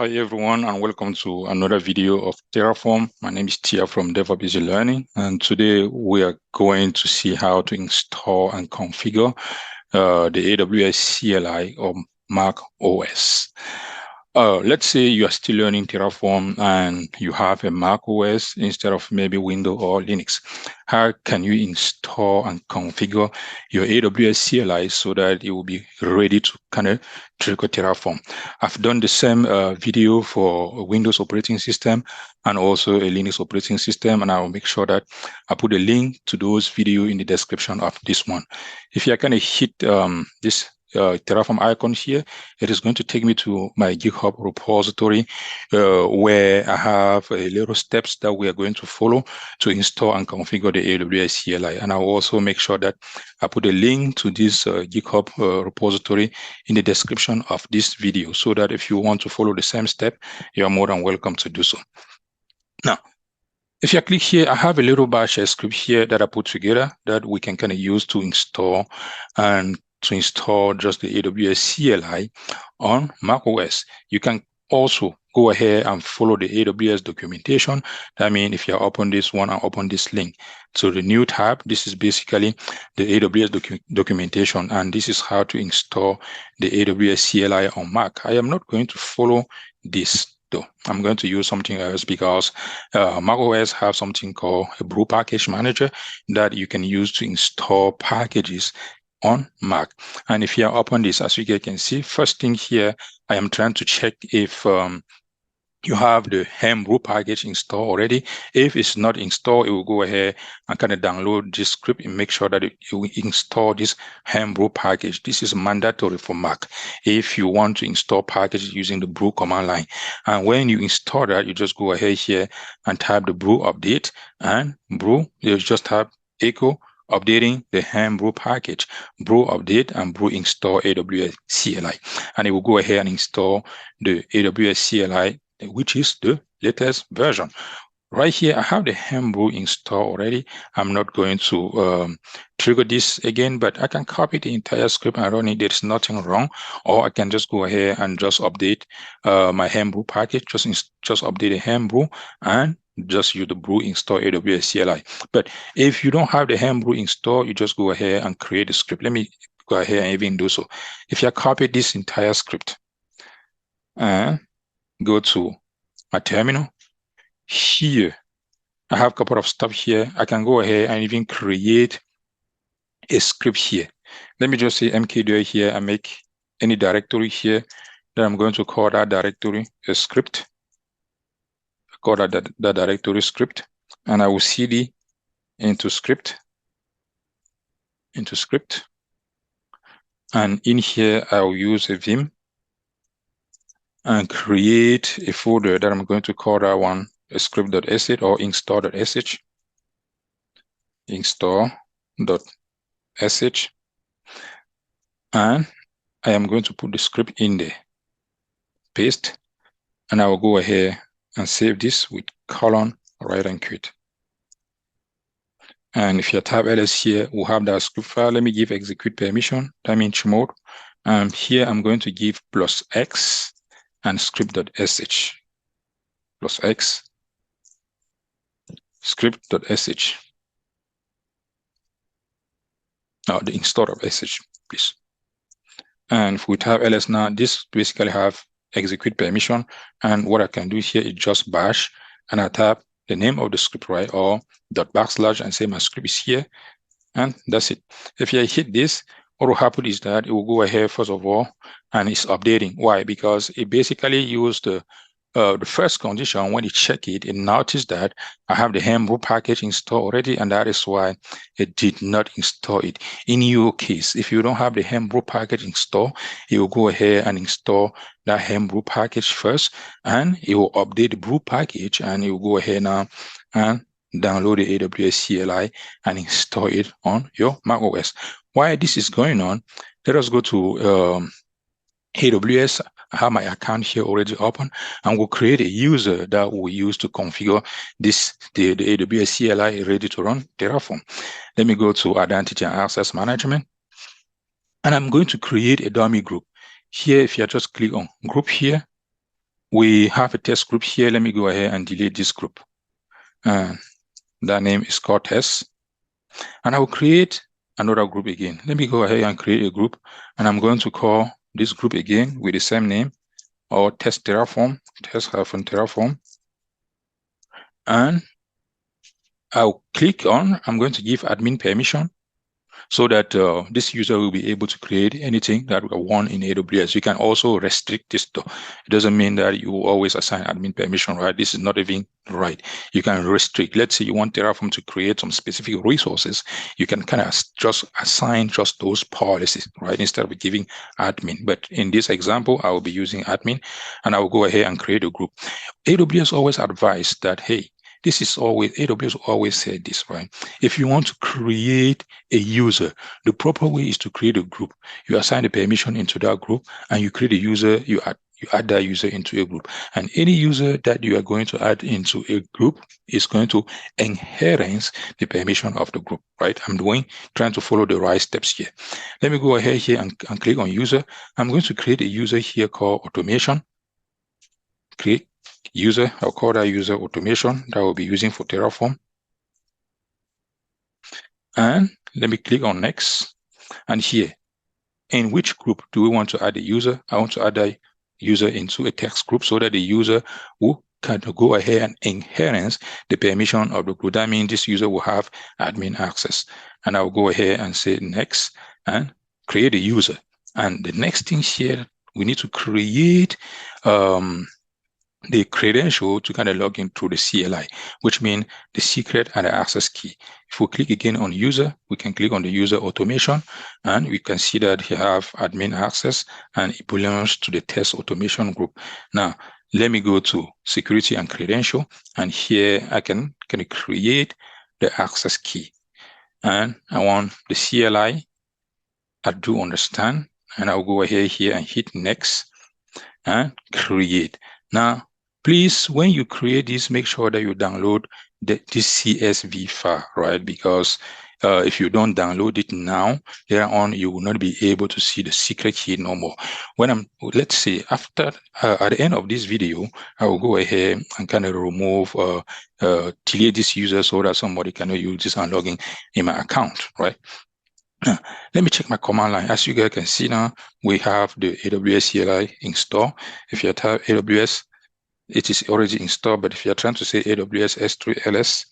Hi everyone, and welcome to another video of Terraform. My name is Tia from DevOps Easy Learning, and today we are going to see how to install and configure the AWS CLI or Mac OS. Let's say you are still learning Terraform and you have a Mac OS instead of maybe Windows or Linux. How can you install and configure your AWS CLI so that it will be ready to kind of trigger Terraform? I've done the same video for a Windows operating system and also a Linux operating system, and I will make sure that I put a link to those videos in the description of this one. If you kind of hit this Terraform icon here, it is going to take me to my GitHub repository where I have a little steps that we are going to follow to install and configure the AWS CLI. And I'll also make sure that I put a link to this GitHub repository in the description of this video so that if you want to follow the same step, you are more than welcome to do so. Now, if you click here, I have a little bash script here that I put together that we can kind of use to install just the AWS CLI on macOS. You can also go ahead and follow the AWS documentation. I mean, if you open this one and open this link to the new tab, this is basically the AWS documentation, and this is how to install the AWS CLI on Mac. I am not going to follow this though. I'm going to use something else because macOS have something called a brew package manager that you can use to install packages on Mac. And if you are open this, as you can see, first thing here, I am trying to check if you have the brew package installed already. If it's not installed, it will go ahead and kind of download this script and make sure that it will install this brew package. This is mandatory for Mac if you want to install packages using the brew command line. And when you install that, you just go ahead here and type the brew update, and brew, you just type echo updating the brew package, brew update, and brew install AWS CLI. And it will go ahead and install the AWS CLI, which is the latest version. Right here, I have the brew installed already. I'm not going to trigger this again, but I can copy the entire script and run it. There's nothing wrong. Or I can just go ahead and just update my brew package, just update the brew and just use the brew install AWS CLI. But if you don't have the brew install, you just go ahead and create the script. Let me go ahead and even do so. If you copy this entire script and go to my terminal, here I have a couple of stuff here. I can go ahead and even create a script here. Let me just say mkdir here and make any directory here that I'm going to call that directory a script. Call that directory script, and I will cd into script, and in here I will use a vim and create a folder that I'm going to call that one a script.sh or install.sh, and I am going to put the script in there, paste, and I will go ahead and save this with colon right and quit. And if you type ls here, we'll have that script file. Let me give execute permission, that means chmod. Here I'm going to give +x and script.sh, +x script.sh. Now the install of sh, please. And if we type ls now, this basically have execute permission, and what I can do here is just bash, and I type the name of the script, right, or // and say my script is here, and that's it. If you hit this, what will happen is that it will go ahead first of all and it's updating. Why? Because it basically used the first condition. When you check it, it noticed that I have the brew package installed already, and that is why it did not install it. In your case, if you don't have the brew package installed, it will go ahead and install that brew package first, and it will update the brew package, and it will go ahead now and download the AWS CLI and install it on your macOS. While this is going on, let us go to AWS. I have my account here already open, and we'll create a user that we'll use to configure this, the AWS CLI ready to run Terraform. Let me go to Identity and Access Management, and I'm going to create a dummy group. Here, if you just click on group here, we have a test group here. Let me go ahead and delete this group. And that name is called test. And I will create another group again. Let me go ahead and create a group. And I'm going to call this group again with the same name, or test Terraform, test-Terraform. And I'll click on, I'm going to give admin permission so that this user will be able to create anything that we want in AWS. You can also restrict this though. It doesn't mean that you will always assign admin permission, right? This is not even right. You can restrict. Let's say you want Terraform to create some specific resources. You can kind of just assign just those policies, right? Instead of giving admin. But in this example, I will be using admin, and I will go ahead and create a group. AWS always advise that, hey, this is always, AWS always said this, right? If you want to create a user, the proper way is to create a group. You assign a permission into that group, and you create a user, you add that user into a group. And any user that you are going to add into a group is going to inherit the permission of the group, right? I'm trying to follow the right steps here. Let me go ahead here and click on user. I'm going to create a user here called automation. Create user, I'll call that user automation that we'll be using for Terraform. And let me click on next. And here, in which group do we want to add a user? I want to add a user into a text group so that the user will can go ahead and inherit the permission of the group. That means this user will have admin access. And I'll go ahead and say next and create a user. And the next thing here, we need to create the credential to kind of log in through the CLI, which means the secret and the access key. If we click again on user, we can click on the user automation, and we can see that he have admin access and it belongs to the test automation group. Now, let me go to security and credential, and here I can create the access key. And I want the CLI, I do understand, and I'll go ahead here and hit next and create. Now, please, when you create this, make sure that you download this CSV file, right? Because if you don't download it now, later on, you will not be able to see the secret key no more. Let's say after, at the end of this video, I will go ahead and kind of remove, delete this user so that somebody cannot use this and login in my account, right? Let me check my command line. As you guys can see now, we have the AWS CLI installed. If you type AWS, it is already installed, but if you're trying to say AWS S3 LS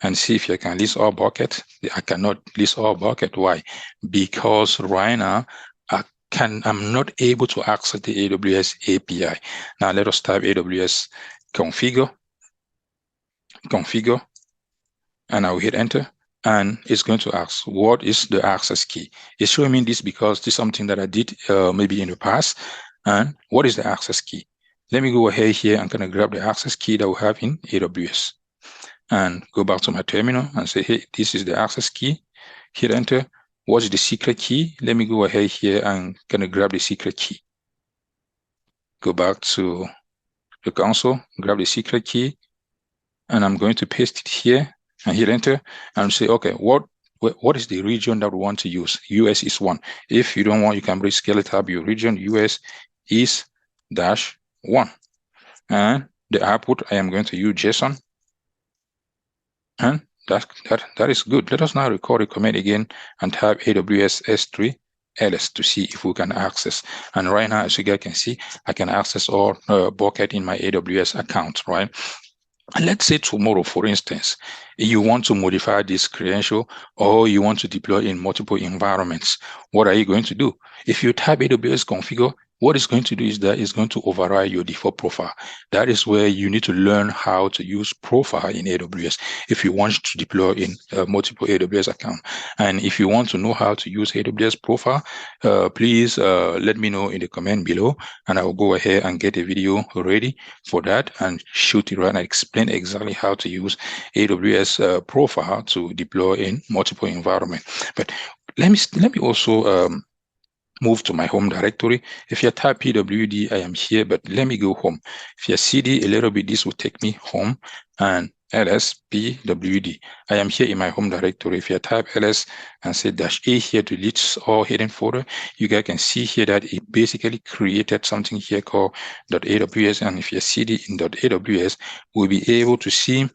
and see if you can list all buckets, I cannot list all buckets. Why? Because right now, I'm not able to access the AWS API. Now let us type AWS configure, and I will hit enter. And it's going to ask, what is the access key? It's showing me this because this is something that I did maybe in the past. And what is the access key? Let me go ahead here and kind of grab the access key that we have in AWS and go back to my terminal and say, hey, this is the access key. Hit enter. What is the secret key? Let me go ahead here and kind of grab the secret key. Go back to the console, grab the secret key, and I'm going to paste it here and hit enter and say, okay, what is the region that we want to use? US is one. If you don't want, you can rescale it up your region. US is -1. And the output, I am going to use JSON. And that is good. Let us now record a command again and type AWS S3 LS to see if we can access. And right now, as you guys can see, I can access all bucket in my AWS account, right? And let's say tomorrow, for instance, you want to modify this credential or you want to deploy in multiple environments. What are you going to do? If you type AWS configure, what it's going to do is that it's going to override your default profile. That is where you need to learn how to use profile in AWS if you want to deploy in multiple AWS accounts. And if you want to know how to use AWS profile, please let me know in the comment below, and I will go ahead and get a video ready for that and shoot it right and explain exactly how to use AWS profile to deploy in multiple environments. But let me also move to my home directory. If you type pwd, I am here, but let me go home. If you CD a little bit, this will take me home. And ls pwd. I am here in my home directory. If you type ls and say -a here to delete all hidden folder, you guys can see here that it basically created something here called .aws. And if you cd in .aws, we'll be able to see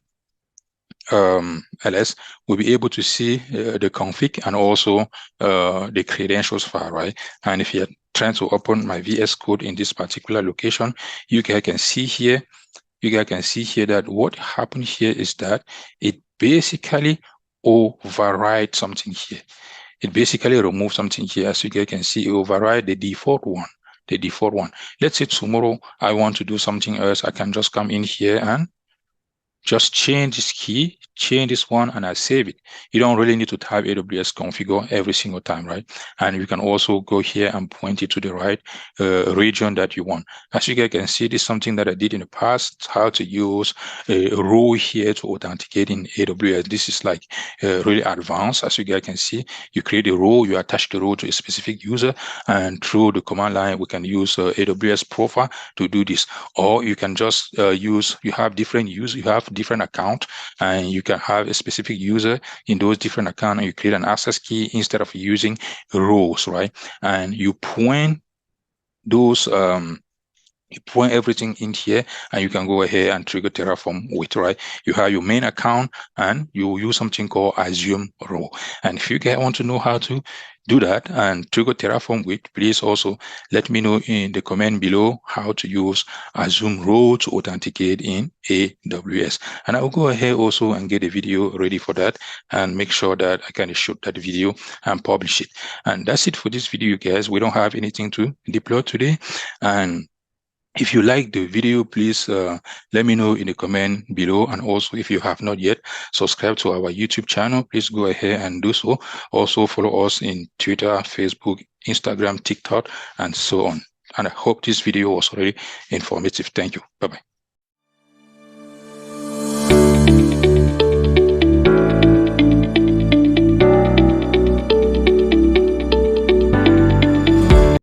ls, we'll be able to see the config and also the credentials file, right? And if you're trying to open my VS Code in this particular location, you guys can see here, that what happened here is that it basically override something here. It basically removes something here. As you guys can see, it override the default one. Let's say tomorrow I want to do something else. I can just come in here and just change this key, change this one, and I save it. You don't really need to type AWS configure every single time, right? And you can also go here and point it to the right region that you want. As you guys can see, this is something that I did in the past, how to use a role here to authenticate in AWS. This is like really advanced. As you guys can see, you create a role, you attach the role to a specific user, and through the command line, we can use AWS profile to do this. Or you can just use, you have different users, you have different account, and you can have a specific user in those different accounts, and you create an access key instead of using roles, right? And you point those you point everything in here, and you can go ahead and trigger Terraform with, right? You have your main account, and you use something called assume role. And if you guys want to know how to do that and trigger Terraform with, please also let me know in the comment below how to use assume role to authenticate in AWS. And I'll go ahead also and get a video ready for that and make sure that I can shoot that video and publish it. And that's it for this video, guys. We don't have anything to deploy today. And if you like the video, please let me know in the comment below. And also, if you have not yet subscribed to our YouTube channel, please go ahead and do so. Also, follow us in Twitter, Facebook, Instagram, TikTok, and so on. And I hope this video was really informative. Thank you. Bye-bye.